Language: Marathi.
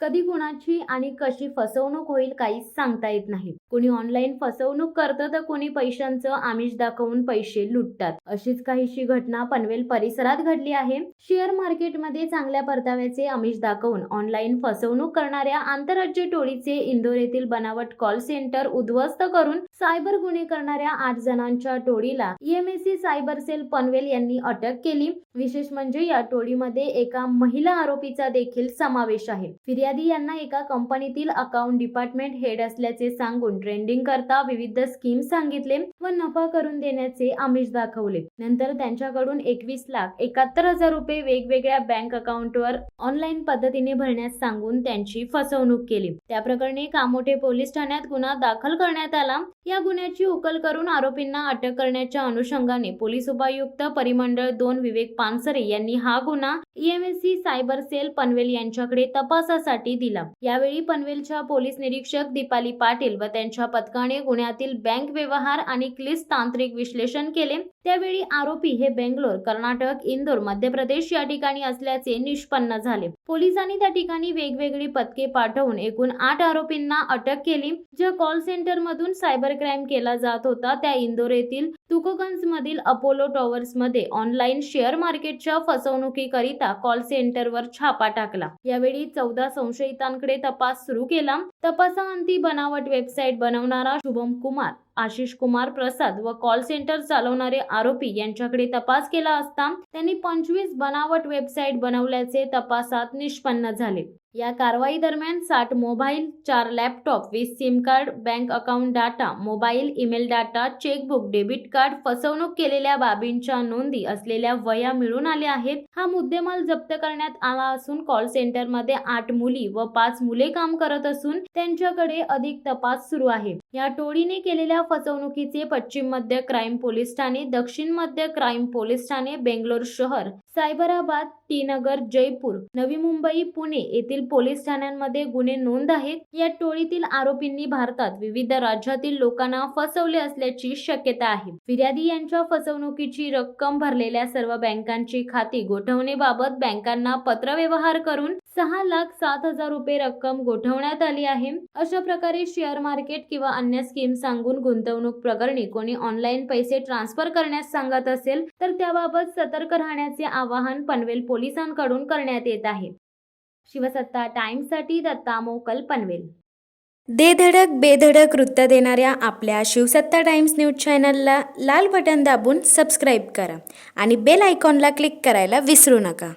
कधी कुणाची आणि कशी फसवणूक होईल काहीच सांगता येत नाही. कोणी ऑनलाईन फसवणूक करतं तर कोणी पैशांचं आमिष दाखवून पैसे लुटतात. अशीच काहीशी घटना पनवेल परिसरात घडली आहे. शेअर मार्केटमध्ये चांगल्या परताव्याचे आमिष दाखवून ऑनलाईन फसवणूक करणाऱ्या आंतरराज्य टोळीचे इंदोर येथील बनावट कॉल सेंटर उद्ध्वस्त करून सायबर गुन्हे करणाऱ्या 8 जणांच्या टोळीला EMSC सायबर सेल पनवेल यांनी अटक केली. विशेष म्हणजे या टोळीमध्ये एका महिला आरोपीचा देखील समावेश आहे. फिर्यादी यांना एका कंपनीतील अकाउंट डिपार्टमेंट हेड असल्याचे सांगून ट्रेडिंग करता विविध स्कीम सांगितले व नफा करून देण्याचे आमिष दाखवले. नंतर त्यांच्याकडून 21,71,000 रुपये वेगवेगळ्या बँक अकाउंटवर ऑनलाईन पद्धतीने भरण्यास सांगून त्यांची फसवणूक केली. त्या प्रकरणी कामोठे पोलीस ठाण्यात गुन्हा दाखल करण्यात आला. या गुन्ह्याची उकल करून आरोपींना अटक करण्याच्या अनुषंगाने पोलीस उपायुक्त परिमंडळ 2 विवेक पानसरे यांनी हा गुन्हा EMSC सायबर सेल पनवेल यांच्याकडे तपासासाठी दिला. यावेळी पनवेलच्या पोलीस निरीक्षक दीपाली पाटील व त्यांच्या पथकाने गुन्ह्यातील बँक व्यवहार आणि क्लिष्ट तांत्रिक विश्लेषण केले. त्यावेळी आरोपी हे बेंगलोर, कर्नाटक, इंदोर, मध्य प्रदेश या ठिकाणी असल्याचे निष्पन्न झाले. पोलिसांनी त्या ठिकाणी वेगवेगळी पथके पाठवून एकूण 8 आरोपींना अटक केली. ज्या कॉल सेंटर मधून सायबर क्राईम केला जात होता त्या इंदोर येथील तुकोगंज मधील अपोलो टॉवर्स मध्ये ऑनलाईन शेअर मार्केटच्या फसवणुकीकरिता कॉल सेंटरवर छापा टाकला. यावेळी 14 संशयितांकडे तपास सुरू केला. तपासाअंती बनावट वेबसाईट बनवणारा शुभम कुमार, आशिष कुमार प्रसाद व कॉल सेंटर चालवणारे आरोपी यांच्याकडे तपास केला असता त्यांनी 25 बनावट वेबसाईट बनवल्याचे तपासात निष्पन्न झाले. या कारवाई दरम्यान 60 mobile, 4 laptop, 20 SIM card, bank account data, mobile, email data, chequebook, debit card, फसवणूक केलेल्या बाबींच्या नोंदी असलेल्या वह्या मिळून आल्या आहेत. हा मुद्देमाल जप्त करण्यात आला असून कॉल सेंटरमध्ये 8 मुली व 5 मुले काम करत असून त्यांच्याकडे अधिक तपास सुरू आहे. या टोळीने केलेल्या फसवणुकीचे पश्चिम मध्य क्राईम पोलीस ठाणे, दक्षिण मध्य क्राईम पोलीस ठाणे, बेंगलोर शहर, सायबराबाद, टी नगर, जयपूर, नवी मुंबई, पुणे येथील पोलीस ठाण्यांमध्ये गुन्हे नोंद आहेत. या टोळीतील आरोपींनी भारतात विविध राज्यातील लोकांना फसवले असल्याची शक्यता आहे. फिर्यादी यांच्या फसवणुकीची रक्कम भरलेल्या सर्व बँकांची खाती गोठवणेबाबत बँकांना पत्रव्यवहार करून 6,07,000 रुपये रक्कम गोठवण्यात आली आहे. अशा प्रकारे शेअर मार्केट किंवा अन्य स्कीम सांगून गुंतवणूक प्रकरणी कोणी ऑनलाईन पैसे ट्रान्सफर करण्यास सांगत असेल तर त्याबाबत सतर्क राहण्याचे आवाहन पनवेल पोलिसांकडून करण्यात येत आहे. शिवसत्ता टाइम्ससाठी दत्ता मोकल, पनवेल. दे धडक बेधडक वृत्त देणाऱ्या आपल्या शिवसत्ता टाइम्स न्यूज चॅनलला लाल बटन दाबून सबस्क्राईब करा आणि बेल आयकॉनला क्लिक करायला विसरू नका.